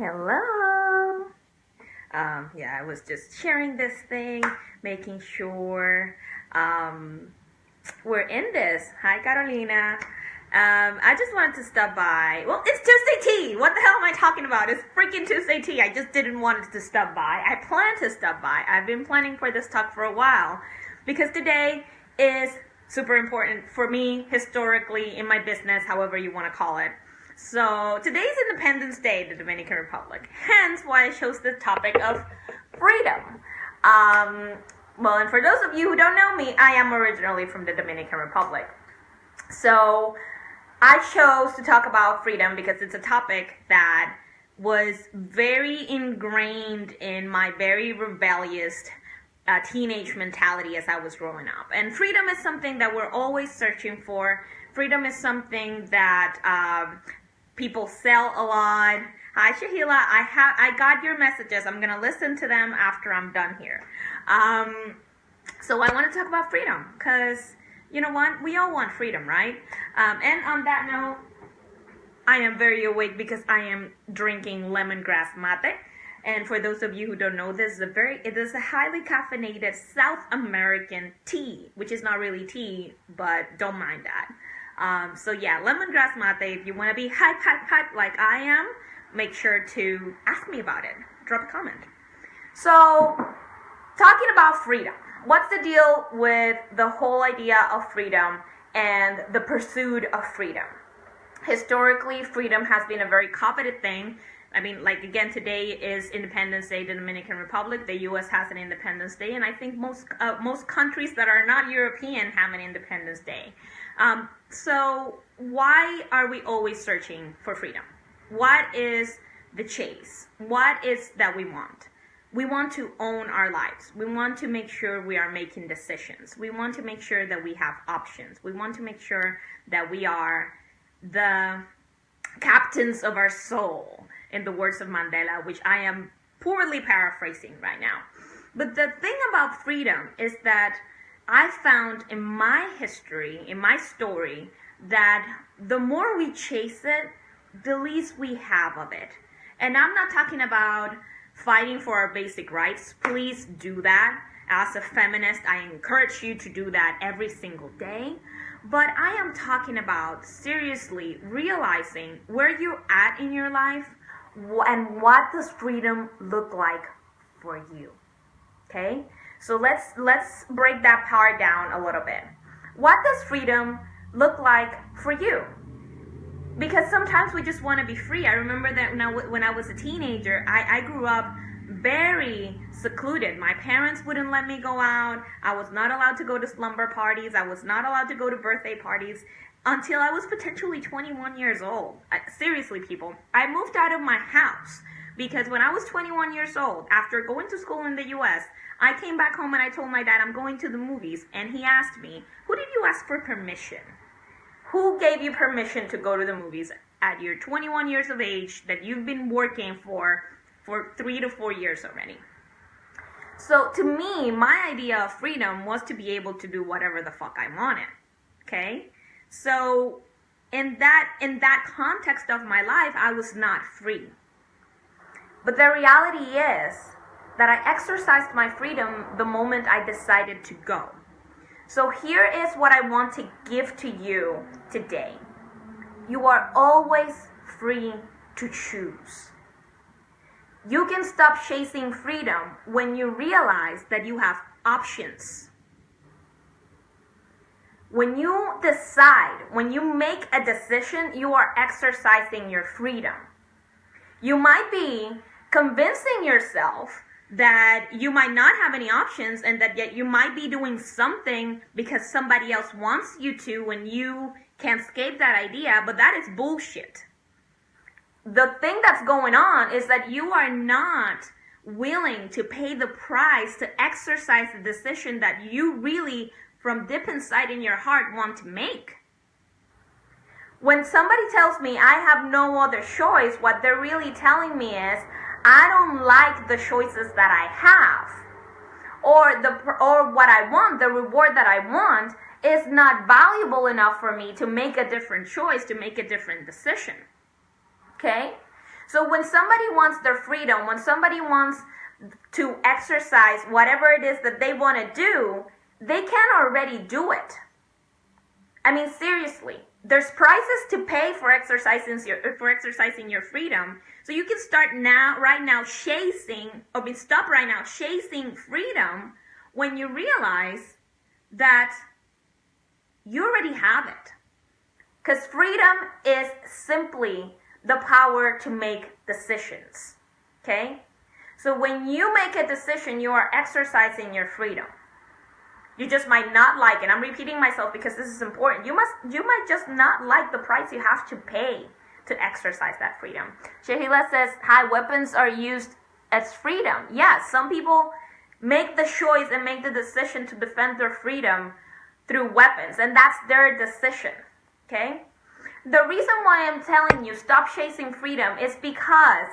Hello. Yeah, I was just sharing this thing, making sure we're in this. Hi, Carolina. I just wanted to stop by. Well, it's Tuesday tea. What the hell am I talking about? It's freaking Tuesday tea. I just didn't want it to stop by. I plan to stop by. I've been planning for this talk for a while because today is super important for me historically in my business, however you want to call it. So today's Independence Day, the Dominican Republic. Hence why I chose the topic of freedom. Well, and for those of you who don't know me, I am originally from the Dominican Republic. So I chose to talk about freedom because it's a topic that was very ingrained in my very rebellious teenage mentality as I was growing up. And freedom is something that we're always searching for. Freedom is something that people sell a lot. Hi, Shahila. I got your messages. I'm gonna listen to them after I'm done here. So I want to talk about freedom because you know what? We all want freedom, right? And on that note, I am very awake because I am drinking lemongrass mate. And for those of you who don't know, it is a highly caffeinated South American tea, which is not really tea, but don't mind that. So yeah, lemongrass mate. If you want to be hype like I am, make sure to ask me about it. Drop a comment. So, talking about freedom. What's the deal with the whole idea of freedom and the pursuit of freedom? Historically, freedom has been a very coveted thing. I mean, like again, today is Independence Day, the Dominican Republic. The U.S. has an Independence Day, and I think most countries that are not European have an Independence Day. So why are we always searching for freedom? What is the chase? What is that we want? We want to own our lives. We want to make sure we are making decisions. We want to make sure that we have options. We want to make sure that we are the captains of our soul, in the words of Mandela, which I am poorly paraphrasing right now. But the thing about freedom is that I found in my history, in my story, that the more we chase it, the least we have of it. And I'm not talking about fighting for our basic rights. Please do that. As a feminist, I encourage you to do that every single day. But I am talking about seriously realizing where you're at in your life and what does freedom look like for you. Okay? So let's break that part down a little bit. What does freedom look like for you? Because sometimes we just want to be free. I remember that when I was a teenager, I grew up very secluded. My parents wouldn't let me go out. I was not allowed to go to slumber parties. I was not allowed to go to birthday parties until I was potentially 21 years old. Seriously, people, I moved out of my house because when I was 21 years old, after going to school in the U.S., I came back home and I told my dad I'm going to the movies, and he asked me, who did you ask for permission? Who gave you permission to go to the movies at your 21 years of age that you've been working for 3 to 4 years already? So to me, my idea of freedom was to be able to do whatever the fuck I wanted. Okay? So in that context of my life, I was not free. But the reality is that I exercised my freedom the moment I decided to go. So here is what I want to give to you today. You are always free to choose. You can stop chasing freedom when you realize that you have options. When you decide, when you make a decision, you are exercising your freedom. You might be convincing yourself that you might not have any options and that yet you might be doing something because somebody else wants you to when you can't escape that idea, but that is bullshit. The thing that's going on is that you are not willing to pay the price to exercise the decision that you really, from deep inside in your heart, want to make. When somebody tells me I have no other choice, what they're really telling me is, I don't like the choices that I have, or what I want, the reward that I want is not valuable enough for me to make a different choice, to make a different decision. Okay? So when somebody wants their freedom, when somebody wants to exercise whatever it is that they want to do, they can already do it. I mean, seriously, there's prices to pay for exercising your freedom. So you can start right now stop right now chasing freedom when you realize that you already have it. Because freedom is simply the power to make decisions. Okay? So when you make a decision, you are exercising your freedom. You just might not like it. I'm repeating myself because this is important. You might just not like the price you have to pay to exercise that freedom. Shehila says, hi, weapons are used as freedom. Yes, some people make the choice and make the decision to defend their freedom through weapons, and that's their decision. Okay? The reason why I'm telling you stop chasing freedom is because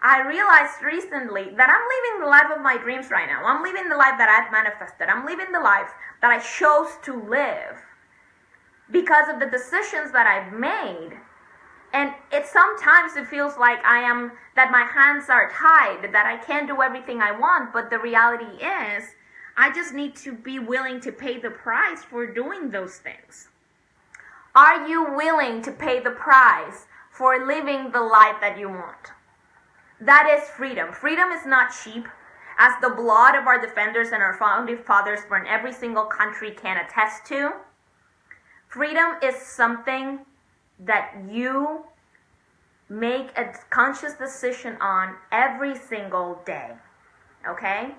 I realized recently that I'm living the life of my dreams right now. I'm living the life that I've manifested. I'm living the life that I chose to live because of the decisions that I've made. And sometimes it feels like that my hands are tied, that I can't do everything I want. But the reality is, I just need to be willing to pay the price for doing those things. Are you willing to pay the price for living the life that you want? That is freedom. Freedom is not cheap, as the blood of our defenders and our founding fathers from every single country can attest to. Freedom is something that you make a conscious decision on every single day. Okay?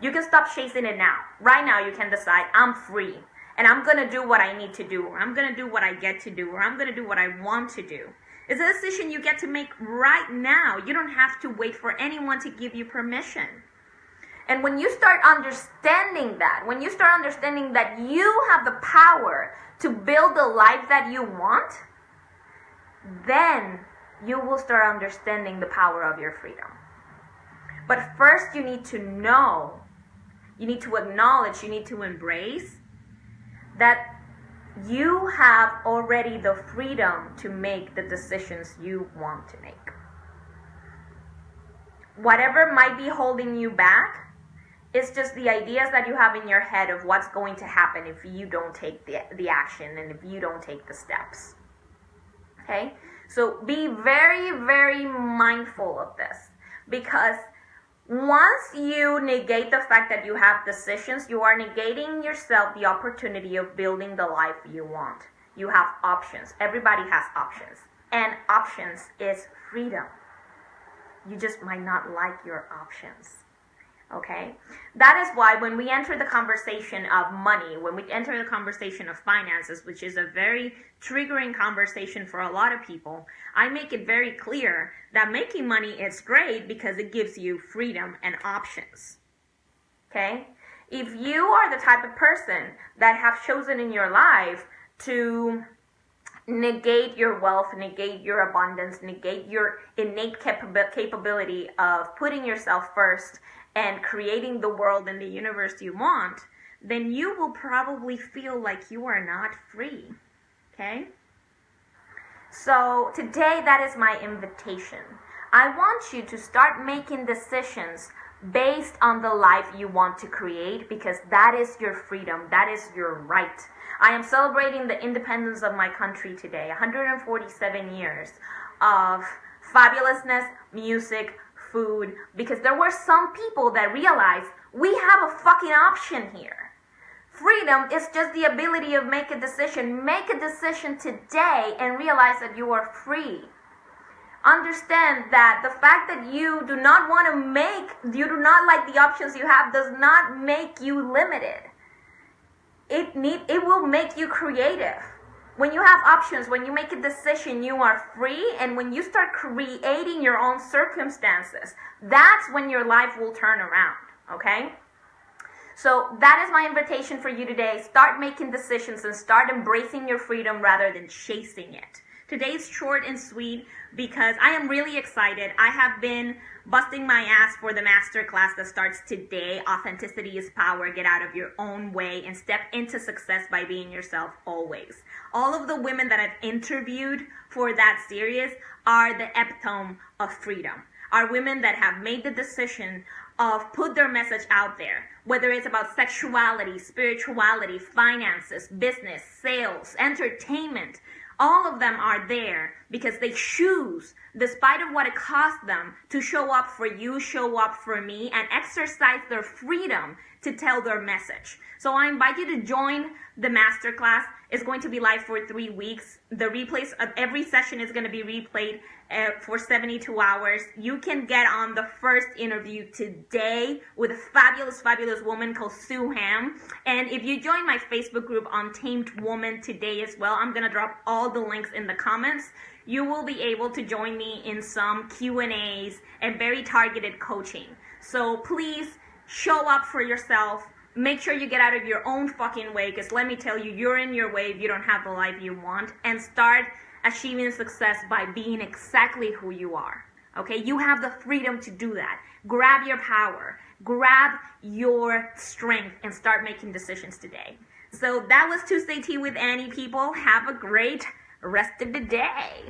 You can stop chasing it now. Right now you can decide, I'm free, and I'm going to do what I need to do, or I'm going to do what I get to do, or I'm going to do what I want to do. It's a decision you get to make right now. You don't have to wait for anyone to give you permission. And when you start understanding that, that you have the power to build the life that you want, then you will start understanding the power of your freedom. But first you need to know, you need to acknowledge, you need to embrace that you have already the freedom to make the decisions you want to make. Whatever might be holding you back is just the ideas that you have in your head of what's going to happen if you don't take the action and if you don't take the steps. Okay? So be very, very mindful of this, because once you negate the fact that you have decisions, you are negating yourself the opportunity of building the life you want. You have options. Everybody has options. And options is freedom. You just might not like your options. Okay? That is why when we enter the conversation of money, when we enter the conversation of finances, which is a very triggering conversation for a lot of people, I make it very clear that making money is great because it gives you freedom and options. Okay? If you are the type of person that have chosen in your life to negate your wealth, negate your abundance, negate your innate capability of putting yourself first and creating the world and the universe you want, then you will probably feel like you are not free. Okay? So today, that is my invitation. I want you to start making decisions based on the life you want to create, because that is your freedom. That is your right. I am celebrating the independence of my country today. 147 years of fabulousness, music, food, because there were some people that realized we have a fucking option here. Freedom is just the ability of make a decision. Make a decision today and realize that you are free. Understand that the fact that you do not like the options you have does not make you limited. It will make you creative. When you have options, when you make a decision, you are free. And when you start creating your own circumstances, that's when your life will turn around. Okay? So that is my invitation for you today. Start making decisions and start embracing your freedom rather than chasing it. Today's short and sweet because I am really excited. I have been busting my ass for the masterclass that starts today. Authenticity is power. Get out of your own way and step into success by being yourself always. All of the women that I've interviewed for that series are the epitome of freedom. Are women that have made the decision of put their message out there, whether it's about sexuality, spirituality, finances, business, sales, entertainment. All of them are there because they choose, despite of what it costs them, to show up for you, show up for me, and exercise their freedom to tell their message. So I invite you to join the masterclass. It's going to be live for 3 weeks. The replays of every session is going to be replayed for 72 hours. You can get on the first interview today with a fabulous, fabulous woman called Sue Ham. And if you join my Facebook group, Untamed Woman, today as well, I'm going to drop all the links in the comments. You will be able to join me in some Q&As and very targeted coaching. So please show up for yourself. Make sure you get out of your own fucking way, because let me tell you, you're in your way if you don't have the life you want. And start achieving success by being exactly who you are. Okay? You have the freedom to do that. Grab your power. Grab your strength and start making decisions today. So that was Tuesday Tea with Annie, people. Have a great rest of the day.